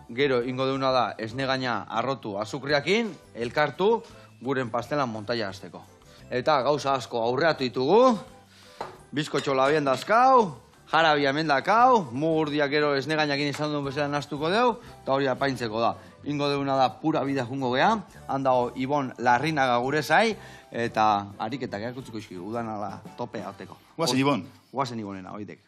Gero ingo deuna da, esne gaina arrotu azukriakin, elkartu, guren pastelan montaia hasteko. Eta gauza asko aurreatu ditugu, bizkotxo labien dazkau, jarabia mendakau, mugurdiak gero esne gainakin izan duen bezala nastuko deu, eta hori apaintzeko da. Ingo deuna da pura bida jungo geha, handago Ibon Larrinaga gure zai, eta ariketak erakutziko izki, udan ala tope hauteko. Guazen Ibon. Guazen Ibonena, oitek.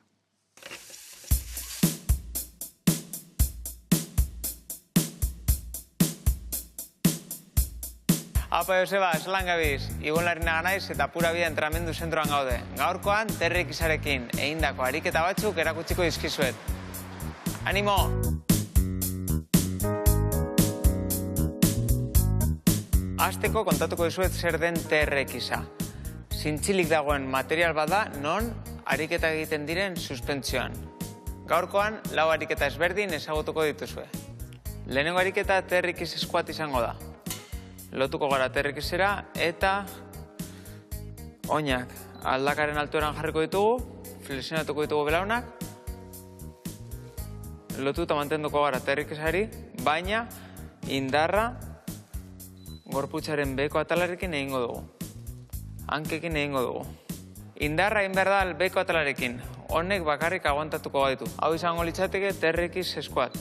Apa Joseba, esalan gabiz, Ibon Larrinaga naiz eta pura bida entrenamendu zentroan gaude. Gaurkoan, TRX-arekin egindako ariketa batzuk erakutziko dizkizuet. Animo! Hasteko kontatuko dizuet zer den TRX-a. Zintzilik dagoen material bada non ariketa egiten diren suspentsioan. Gaurkoan, 4 ariketa ezberdin ezagutuko dituzue. Lehenengo ariketa TRX squat izango da. Lotuko gara TRX-era eta oinak aldakaren altueran jarriko ditugu, flexionatuko ditugu belaunak, lotuta mantenduko gara TRX-ari, baina indarra gorputzaren beheko atalarekin egingo dugu. Hankekin egingo dugu. Indarra egin behar da beheko atalarekin. Honek bakarrik aguantatuko gaitu. Hau izango litzateke TRX squat.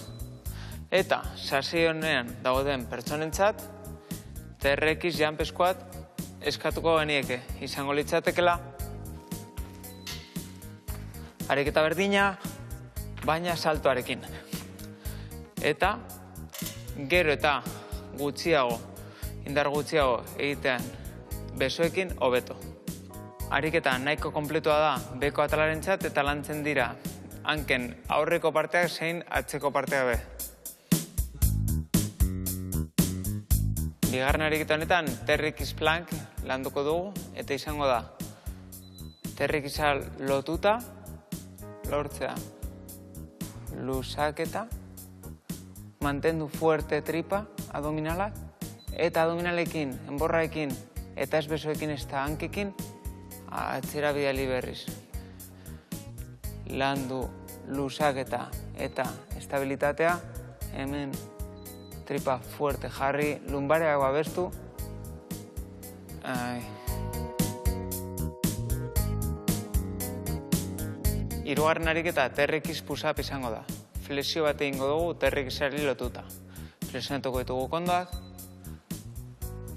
Eta, sasi honean dagoen pertsonentzat, TRX jump squat eskatuko genieke. Izango litzatekela ariketa berdina, baina saltoarekin. Eta, gero eta gutxiago, indar gutxiago egitean besoekin hobeto. Ariketa nahiko kompletua da beko atalarentzat eta lantzen dira hanken aurreko parteak zein atzeko parteak be. Bigarren ariketa honetan TRX plank landuko dugu eta izango da TRX-a lotuta, lortzea lusaketa, mantendu fuerte tripa abdominalak, eta abdominalekin, enborraekin, eta ez besoekin ez da hankekin, atzera bidali berriz. Landu, lusaketa eta estabilitatea, hemen tripa fuerte jarri, lumbareak babestu. Hirugarren ariketa TRX push-up izango da. Flexio bat egingo dugu TRX-ari lotuta. Flexionatuko ditugu kondoak,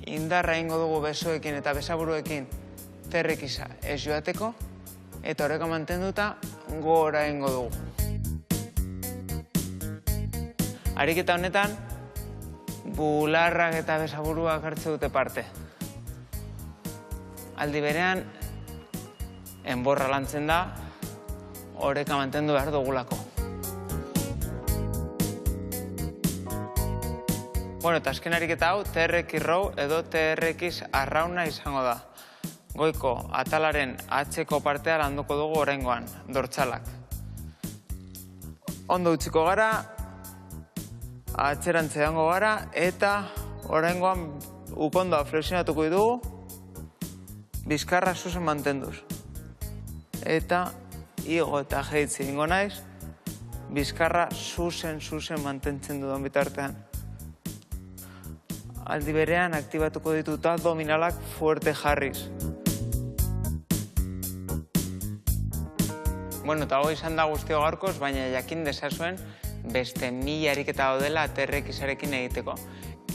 indarra egingo dugu besoekin eta besaburuekin TRX-a ez joateko, eta horreka mantenduta gora egingo dugu. Ariketa honetan, bularrak eta besaburuak hartze dute parte. Aldi berean, enborra lantzen da, horreka mantendu behar dugulako. Bueno, eta azken ariketa hau, TRX row edo TRX arrauna izango da. Goiko atalaren atzeko partea landuko dugu oraingoan, dortsalak. Ondo utziko gara, atzerantze dango gara, eta oraingoan upondoa flexionatuko dugu, bizkarra zuzen mantenduz. Eta igo eta jeitzi ingo naiz, bizkarra zuzen mantentzen dudan bitartean. Aldi berean aktibatuko ditut abdominalak fuerte jarriz. Bueno, eta hoi izan da guztio gaurkoz, baina jakin dezazuen beste 1000 ariketa daudela TRX-arekin egiteko.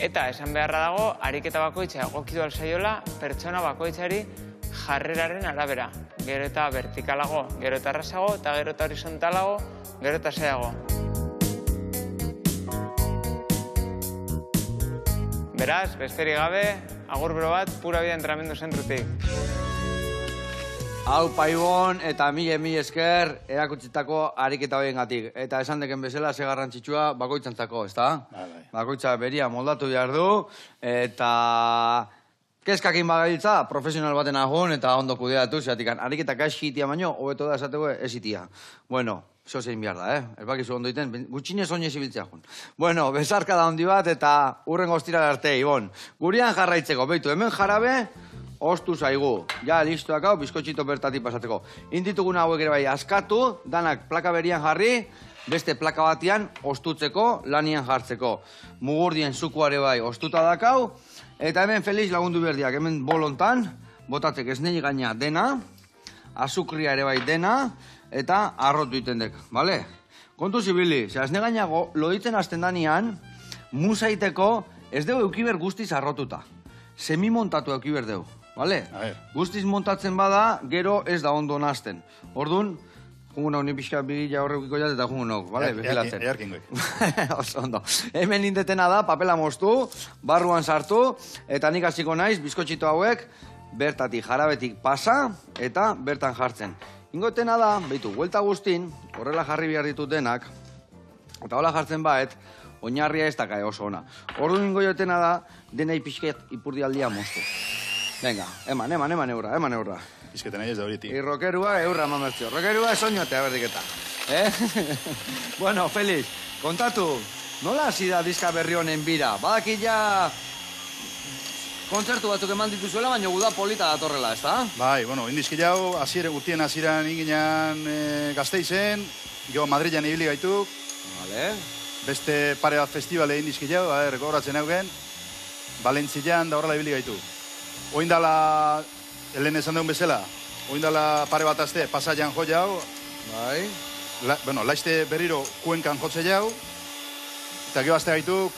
Eta esan beharra dago, ariketa bakoitza egokitu alzaiola pertsona bakoitzari jarreraren arabera. Gero eta vertikalago, gero eta errazago, eta gero eta horizontalago, gero eta zailago. Beraz, besterik gabe, agur bero bat, Pura Vida Entrenamendu Zentrutik. Hau Paibon eta mila esker erakutsitako ariketa horiengatik. Eta esan deken bezala, ze garrantzitsua bakoitzantzako, ezta? Bakoitza beria moldatu behar du, eta kezkakin bagailtza, profesional baten ahon eta ondo kudeatu, zeatik ariketa gaizki itia baino, hobeto da esateko ez itia. Bueno, zo zein behar da, Ez bakizu ondo iten, gutxinez oinez ibiltzea jun. Bueno, bezarka da hondi bat eta urren goztira arte, Ibon. Gurian jarraitzeko, beitu, hemen jarabe, ostu zaigu. Ja, listoak hau, bizkotxito bertatik pasateko. Indituguna hauek ere bai askatu, danak plaka berian jarri, beste plaka batian ostutzeko, lanian jartzeko. Mugurdien zukuare bai ostuta dakau, eta hemen Feliz lagundu berdiak, hemen bolontan, botatzek esnei gaina dena, azukria ere bai dena, eta arrotu itendek, bale? Kontu zibili, ze esnei gaina loditzen hasten danian, musaiteko ez dugu eukiber guztiz arrotuta. Semimontatu eukiber dugu, bale? Guztiz montatzen bada, gero ez da ondo nazten. Orduan, jungo nago, ni pixka bigila horrekiko jat eta jungo nago, bale? Begilatzen. Earkin goi. Oso ondo. Hemen indetena da, papela moztu, barruan sartu, eta nik hasiko naiz, bizkotxito hauek, bertatik jarabetik pasa, eta bertan jartzen. Ingotena da, behitu, huelta guztin, horrela jarri behar ditut denak, eta hola jartzen baet, oinarria ez daka oso ona. Orduan ingotena da, denei pixket ipurdialdia moztu. Venga, eman eurra. Pizketen nahi ez da horietik. Rokerua eurra mamertzio. Rokerua soñotea berdiketa. Bueno, Feliz, kontatu, nola hasi da diska berri honen bira? Badaki ja kontzertu batzuk eman dituzuela, baina guda polita datorrela, ezta? Bai, bueno, indizki jau, urtien hasieran inginan Gasteizen, gero Madrilen ibili gaituk. Vale. Beste pare bat festivale indizki jau, gogoratzen eugen, Valentzian da horrela ibili gaitu. Oindala, helen esan deun bezala, oindala pare bat azte pasaian jo jau. Bai. Laizte berriro Kuenkan jotze jau, eta gero azte gaituk,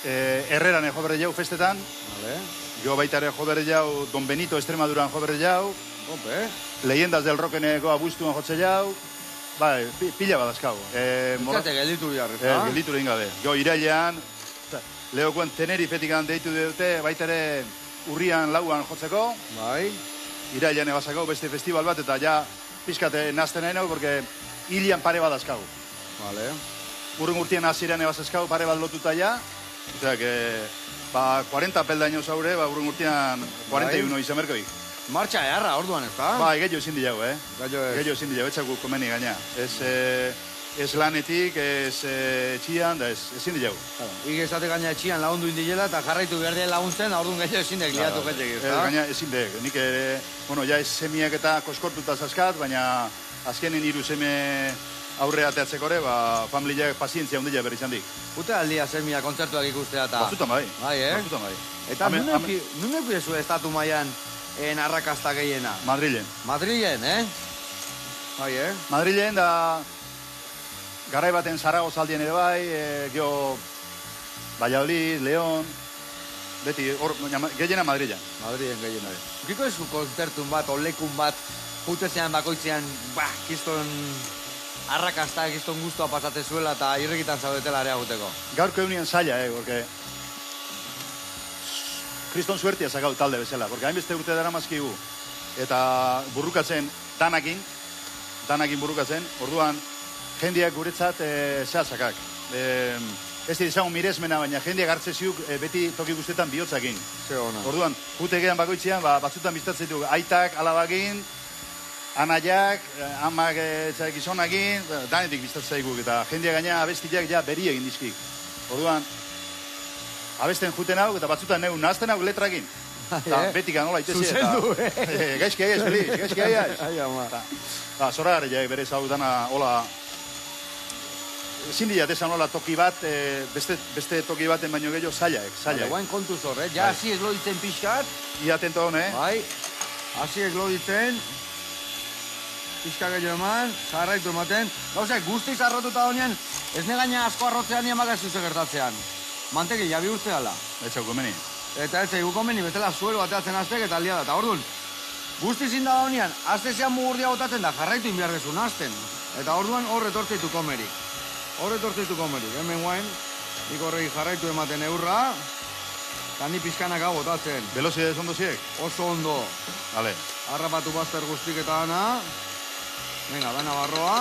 Herreran jo berre jau festetan. Vale. Gero baita ere jo berre jau, Don Benito Extremaduran jo berre jau. Ope. Leyendas del Rockeneko abuztuan jotze jau. Bai, pila bat azkau. Ikate gelditu biharreta. Gelditu egin gabe. Gero irailean, Leokoen Tenerifetikan deitu dute, baita ere urrian lauan jotzeko. Bai. Irailean ebazako beste festival bat, eta ja pizkate nazten nahi nago, porque hilian pare bat azkau. Vale. Urren urtien hasieran ebazazkau pare bat lotuta ja. Osea, que 40 peldaino zaure, urren urtean 41 izan berkoik. Martxa eharra, orduan, ez da? Bai, gehiago ezin diago, Gehiago ez. Gehiago ezin diago, etxaku komeni gaina. Ez lanetik, ez etxian, da ezin diago. Ig esate gaina etxian lagundu indilela eta jarraitu behar dien laguntzen, orduan gehiago ezin dek liatu gehiago, ez da? Gaina ezin dek. Nik ere, ja ez semiak eta koskortuta zaskat, baina azkenen 3 seme aurre ateatzeko ere, familiak pazientzia hundila berri izan dik. Ute aldia semia kontzertuak ikustea eta... Batzutan bai. Bai, Batzutan bai. Eta nunek biezu estatu maian arrakasta gehiena? Madrilen. Madrilen, Bai, Madrilen da... Garai baten Zaragozaldien ere bai, geho... Valladolid, León... Beti, gehiena Madrilen. Madrilen gehiena. Ukiko ezu kontzertun bat, olekun bat, jutezean bakoitzean, kiston... arrakasta, kiston guztua pasate zuela eta irrikitan zaudetela area guteko. Gaurko egunien zaila, porque... Kriston suertia zakau talde bezala, porque hainbeste urte dara mazkigu. Eta burrukatzen danakin burrukatzen, orduan jendeak guretzat zakak. Ez dizagun miresmena, baina jendeak hartzeziuk beti toki guztetan bihotzakin. Orduan, jutegean bakoitzean, batzutan biztatzen ditugu, aitak, alabakin, anaiak, amak gizonakin, danetik biztatzen guk, eta jendeak gaina abestiak ja beri egin dizkik. Orduan, abesten juten hau, eta batzutan neu nahazten hau letrakin. Eta betika nola itezi. Zuzendu, Gaizki aiaz, Feliz, gaizki aiaz. Ai, ama. Zora gare jaik berez hau dana, hola... Ezin diat esan hola toki bat, beste toki baten baino gehiago zailaek. Guain kontu zor, ja, hasi ez loditzen pixkat. Ia atento hone, Bai, hasi ez loditzen. Pixka gehiago eman, zarraitu ematen. Gauzak, guztiz arrotuta honean, ez negaina asko arrotzean niamak ez duze gertatzean. Manteki, jabi urte gala. etxau komeni. Eta ez zaigu komeni, bezala suelo bateatzen aztek eta aldia da. Eta orduan, guztiz inda honean, azte zean mugurdia botatzen da, jarraitu inbiar dezu nazten. Eta orduan hor etortzeitu komerik. Hemen guain, nik horregi jarraitu ematen eurra, eta ni pizkanaka botatzen. Velozidez ondo ziek? Oso ondo. Vale. Harrapatu bazter guztik eta dana. Venga, dana barroa.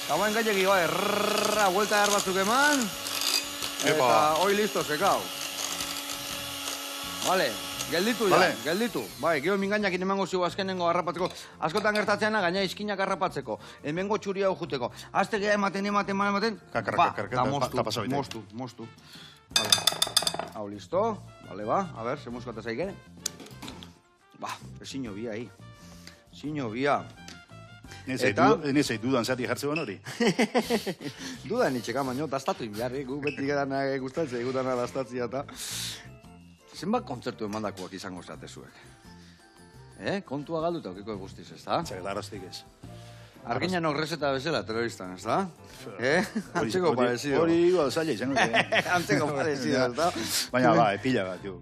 Eta guain gailegi bai, rrrra, vuelta batzuk eman. Eta hoi listo, sekau. Vale, gelditu ja, gelditu. Bai, gero mingainak emango zigo azkenengo harrapatzeko. Askotan gertatzeana, gaina izkinak harrapatzeko. Hemengo txuria hau juteko. Azte geha ematen. Ta mostu. Vale. Hau listo. Vale, ba. A ver, se muskata zaike. Ba, ezinio bia, hi. Ezinio bia. Nezei dudan zati jartzean hori. Dudan itxeka baino, dastatu inbiarri. Gu beti geran gustatzea, gutana dastatzia eta... Zenbat kontzertu emandakoak izango zatezuek? Kontua galduta okiko guztiz, ez da? Txak, larrastik ez. Arginan horrezeta bezala, terroristan, ez da? Antzeko parezido. Hori igual zaila izango. Antzeko parezido, ez da? Baina, ba, pila bat, jo.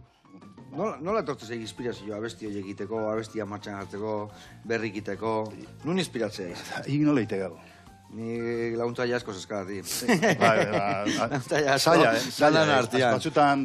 Nola etortzez egin inspirazio abesti hori egiteko, abestia martxan hartzeko, berrikiteko? Nun inspiratzea? Igin nola ite gau. Ni laguntza jasko zeskati. Zaila, batzutan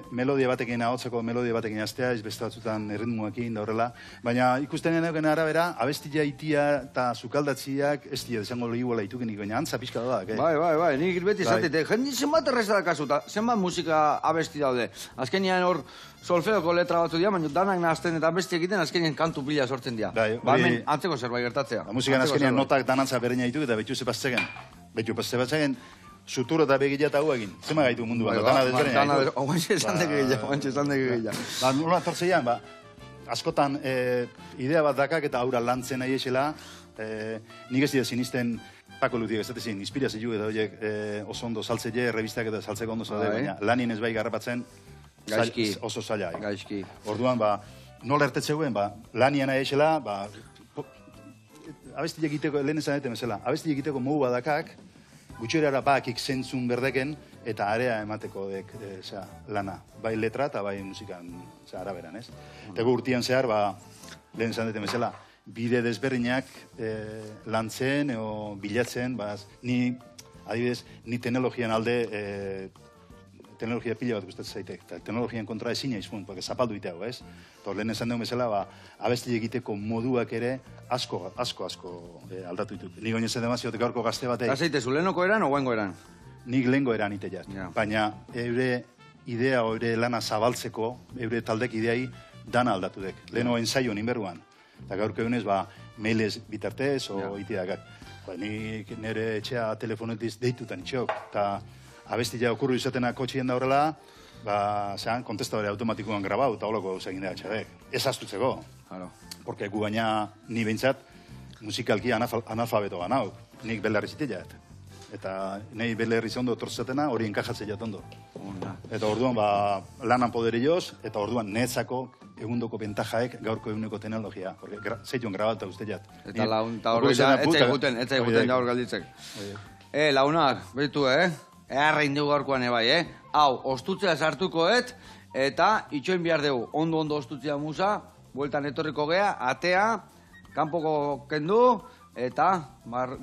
melodia batekin ahotzeko, melodia batekin astea, beste batzutan erritmuekin da horrela. Baina ikusten geneuken arabera, abestia itia eta sukaldatziak ez dira desango lehiguela itukenik, baina antza pixka da. Bai, nik beti zatete. Jendi zenbat erreza da kasuta, zenbat musika abesti daude. Azkenian hor solfeoko letra batzu dira, baina danak nahazten eta abesti egiten azkenian kantu pila sortzen dira. Ba, hemen antzeko zerbait gertatzea. Musikan azkenian notak danantza berreina ditu eta betu zepatzegen. Suturo eta begila eta hau egin. Zema gaitu mundu bat, dana desberdina. Oantxe esan deke gehiago. Nola tortzeian, askotan idea bat dakak eta aurra lantzen nahi esela, nik ez dira sinisten Pako Lutiek ez datezin, inspirazio eta horiek oso ondo saltzeie, revistak eta saltzeko ondo zaude, baina lanien ez bai garrapatzen oso zaila. Gaizki. Orduan, nola ertetzeuen, lanien nahi esela, abesti egiteko, lehen esan deten bezala, abesti egiteko mogu badakak, gutxerara bakik zentzun berdeken, eta area emateko lana. Bai letra eta bai musikan araberan, ez? Tego urtian zehar, lehen esan deten bezala, bide desberdinak lantzen o bilatzen, ni, adibidez, ni teknologian alde, teknologia pila bat gustatzen zaitek, eta teknologian kontra ezina izun, porque zapaldu iteago, ez? Lehen esan dugu bezala, abesti egiteko moduak ere asko aldatu ditut. Nik oinez edemazioak gaurko gazte batei. Eta zeitezu, lehenoko eran o guengo eran? Nik lehengo eran ite jat. Baina eure idea, eure lana zabaltzeko, eure taldek ideai dana aldatu dek. Leheno ensaio ninberruan. Eta gaurko egunez, mailez bitartez o itiakak. Nik nire etxea telefonetiz deitutan itxok. Eta abestia okurru izatena kotxien da horrela, kontestadore automatikoan grabau eta holoko gauz egin da txabek. Ez astutzeko. Porque gu baina ni behintzat musikalki analfabeto ganau. Nik belarri zitila. Eta nahi belarri zondo tortzatena hori enkajatzea jatondo. Eta orduan lanan poderioz, eta orduan netzako egundoko bentajaek gaurko eguneko teknologia. Zeituen grabatu uste jat. Eta hori etzai guten da hor galditzek. Launak, behitu, Eharrein dugu gaurkoan ebai, Hau, ostutzea sartuko eta itxoin behar dugu. Ondo ostutzea musa, bueltan etorriko gea, atea, kanpoko kendu, eta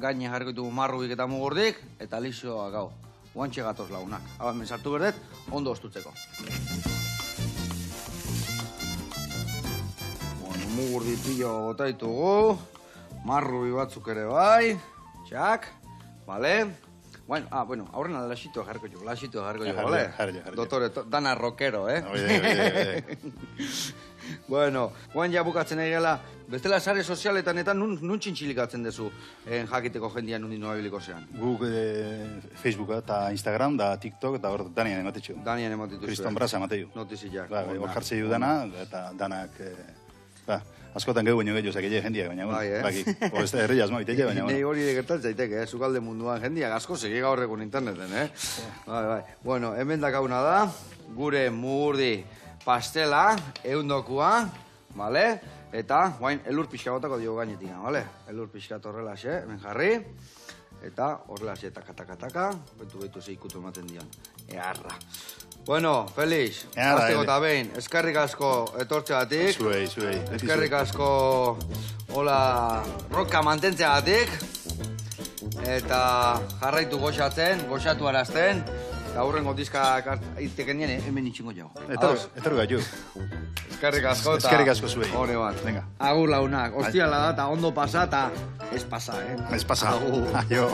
gaine jarriko ditugu marrubik eta mugurdik, eta lixoa gau. Guantxe gatoz launak. Hau, hemen sartu berdet, ondo ostutzeko. Mugurdi pillo gota ditugu, marrubi batzuk ere bai, txak, bale. Bueno, aurrena lasito jarriko jo, Jarri, bale? jarri. Dotore, dana rockero, Oide. Bueno, guain ja bukatzen egela, bestela sare sozialetan eta nun txintxilikatzen dezu jakiteko jendia nundi noa biliko zean? Guk Facebooka eta Instagram, da TikTok, eta hor Danian ematetxu. Danian emotitu zuen. Kriston Brasa emateju. Notiziak. Hor jartzei du dana, eta danak... askotan gehu baino gehiago zakile jendiak, baina, baki, ez da herri asma biteke, baina, Nei hori gertatzen zaiteke, zukalde munduan jendiak asko segi gaur egun interneten, Bai. Bueno, hemen dakauna da, gure mugurdi pastela, eundokua, bale? Eta, guain, elur pixka botako dio gainetik, bale? Elur pixka horrelaxe, hemen jarri, eta horrelaxe, taka, betu zeikutu ematen dian, earra. Bueno, Felix, azteko eta behin, eskerrik asko etortzeagatik. Zuei. Eskerrik asko, hola, roka mantentzeagatik. Eta jarraitu goxatu arazten. Eta hurrengo diskak iteken nien, hemen itxingo jau. Etorru gaitu. Eskerrik asko eta... Eskerrik asko zuei. Hore bat. Venga. Agur launak, ostiala da, eta ondo pasa, eta ez pasa, Ez pasa. Agur. Aio.